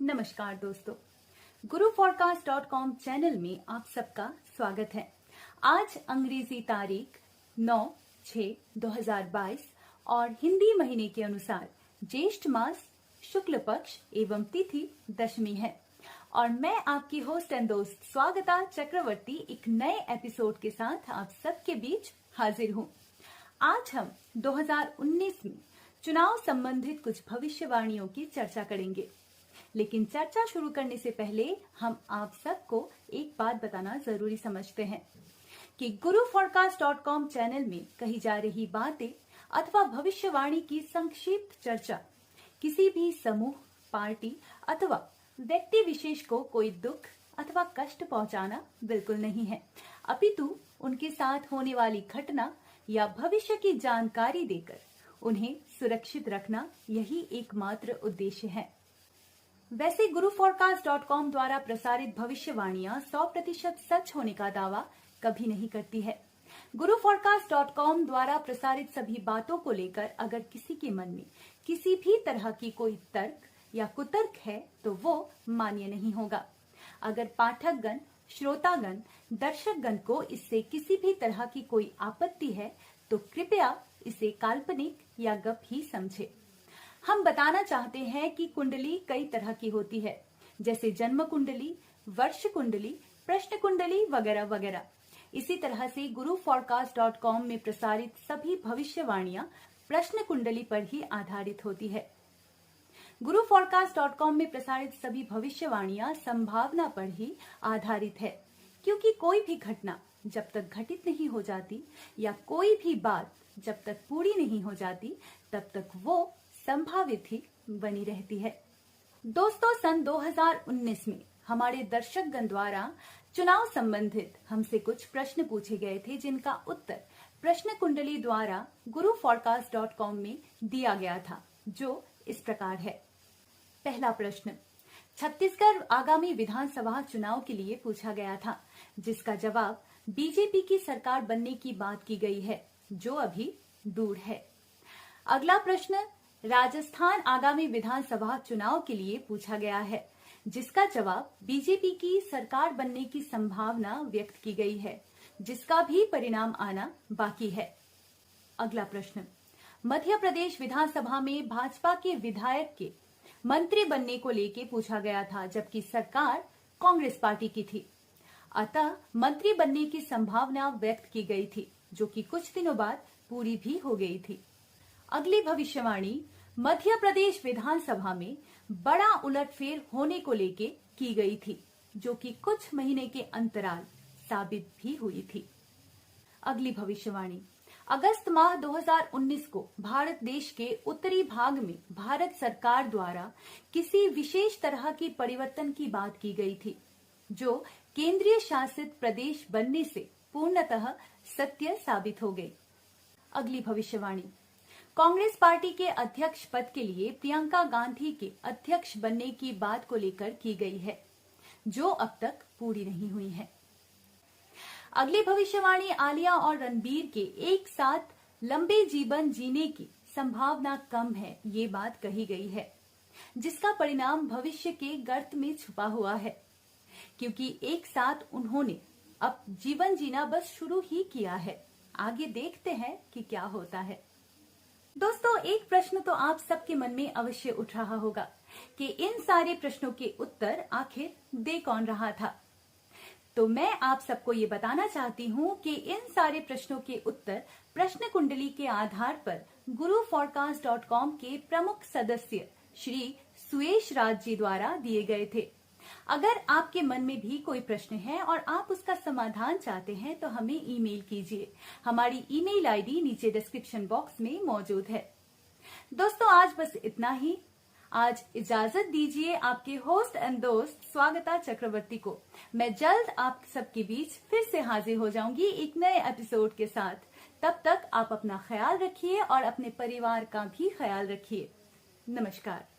नमस्कार दोस्तों, guruforecast.com channel में आप सबका स्वागत है। आज अंग्रेजी तारीख 9/6/2022 और हिंदी महीने के अनुसार ज्येष्ठ मास शुक्ल पक्ष एवं तिथि दशमी है और मैं आपकी होस्ट एंड दोस्त स्वागता चक्रवर्ती एक नए एपिसोड के साथ आप सबके बीच हाजिर हूँ। आज हम 2019 में चुनाव संबंधित कुछ भविष्यवाणियों की चर्चा करेंगे, लेकिन चर्चा शुरू करने से पहले हम आप सबको एक बात बताना जरूरी समझते हैं कि guruforecast.com चैनल में कही जा रही बातें अथवा भविष्यवाणी की संक्षिप्त चर्चा किसी भी समूह, पार्टी अथवा व्यक्ति विशेष को कोई दुख अथवा कष्ट पहुंचाना बिल्कुल नहीं है, अपितु उनके साथ होने वाली घटना या भविष्य की जानकारी देकर उन्हें सुरक्षित रखना यही एकमात्र उद्देश्य है। वैसे guruforecast.com द्वारा प्रसारित भविष्यवाणियां 100% सच होने का दावा कभी नहीं करती है। guruforecast.com द्वारा प्रसारित सभी बातों को लेकर अगर किसी के मन में किसी भी तरह की कोई तर्क या कुतर्क है तो वो मान्य नहीं होगा। अगर पाठकगण, श्रोतागण, दर्शकगण को इससे किसी भी तरह की कोई आपत्ति है तो कृपया इसे काल्पनिक या गप ही समझे। हम बताना चाहते हैं कि कुंडली कई तरह की होती है, जैसे जन्म कुंडली, वर्ष कुंडली, प्रश्न कुंडली वगैरह वगैरह। इसी तरह से guruforecast.com में प्रसारित सभी भविष्यवाणियां प्रश्न कुंडली पर ही आधारित होती है। guruforecast.com में प्रसारित सभी भविष्यवाणियां संभावना पर ही आधारित है, क्योंकि कोई भी घटना जब तक घटित नहीं हो जाती या कोई भी बात जब तक पूरी नहीं हो जाती तब तक वो संभावित ही बनी रहती है। दोस्तों, सन 2019 में हमारे दर्शकगण द्वारा चुनाव संबंधित हमसे कुछ प्रश्न पूछे गए थे, जिनका उत्तर प्रश्न कुंडली द्वारा guruforecast.com में दिया गया था, जो इस प्रकार है। पहला प्रश्न छत्तीसगढ़ आगामी विधानसभा चुनाव के लिए पूछा गया था, जिसका जवाब बीजेपी की सरकार बनने की बात की गई है, जो अभी दूर है। अगला प्रश्न राजस्थान आगामी विधानसभा चुनाव के लिए पूछा गया है, जिसका जवाब बीजेपी की सरकार बनने की संभावना व्यक्त की गई है, जिसका भी परिणाम आना बाकी है। अगला प्रश्न मध्य प्रदेश विधानसभा में भाजपा के विधायक के मंत्री बनने को लेकर पूछा गया था, जबकि सरकार कांग्रेस पार्टी की थी, अतः मंत्री बनने की संभावना व्यक्त की गई थी, जो कि कुछ दिनों बाद पूरी भी हो गई थी। अगली भविष्यवाणी मध्य प्रदेश विधानसभा में बड़ा उलटफेर होने को लेके की गई थी, जो कि कुछ महीने के अंतराल साबित भी हुई थी। अगली भविष्यवाणी अगस्त माह 2019 को भारत देश के उत्तरी भाग में भारत सरकार द्वारा किसी विशेष तरह की परिवर्तन की बात की गई थी, जो केंद्रीय शासित प्रदेश बनने से पूर्णतः सत्य साबित हो गई। अगली भविष्यवाणी कांग्रेस पार्टी के अध्यक्ष पद के लिए प्रियंका गांधी के अध्यक्ष बनने की बात को लेकर की गई है, जो अब तक पूरी नहीं हुई है। अगली भविष्यवाणी आलिया और रणबीर के एक साथ लंबे जीवन जीने की संभावना कम है, ये बात कही गई है, जिसका परिणाम भविष्य के गर्त में छुपा हुआ है, क्योंकि एक साथ उन्होंने अब जीवन जीना बस शुरू ही किया है। आगे देखते हैं कि क्या होता है। दोस्तों, एक प्रश्न तो आप सबके मन में अवश्य उठ रहा होगा कि इन सारे प्रश्नों के उत्तर आखिर दे कौन रहा था। तो मैं आप सबको ये बताना चाहती हूँ कि इन सारे प्रश्नों के उत्तर प्रश्न कुंडली के आधार पर guruforecast.com के प्रमुख सदस्य श्री सुयेश राज जी द्वारा दिए गए थे। अगर आपके मन में भी कोई प्रश्न है और आप उसका समाधान चाहते हैं तो हमें ईमेल कीजिए। हमारी ईमेल आईडी नीचे डिस्क्रिप्शन बॉक्स में मौजूद है। दोस्तों, आज बस इतना ही। आज इजाजत दीजिए आपके होस्ट एंड दोस्त स्वागता चक्रवर्ती को। मैं जल्द आप सबके बीच फिर से हाजिर हो जाऊंगी एक नए एपिसोड के साथ। तब तक आप अपना ख्याल रखिए और अपने परिवार का भी ख्याल रखिए। नमस्कार।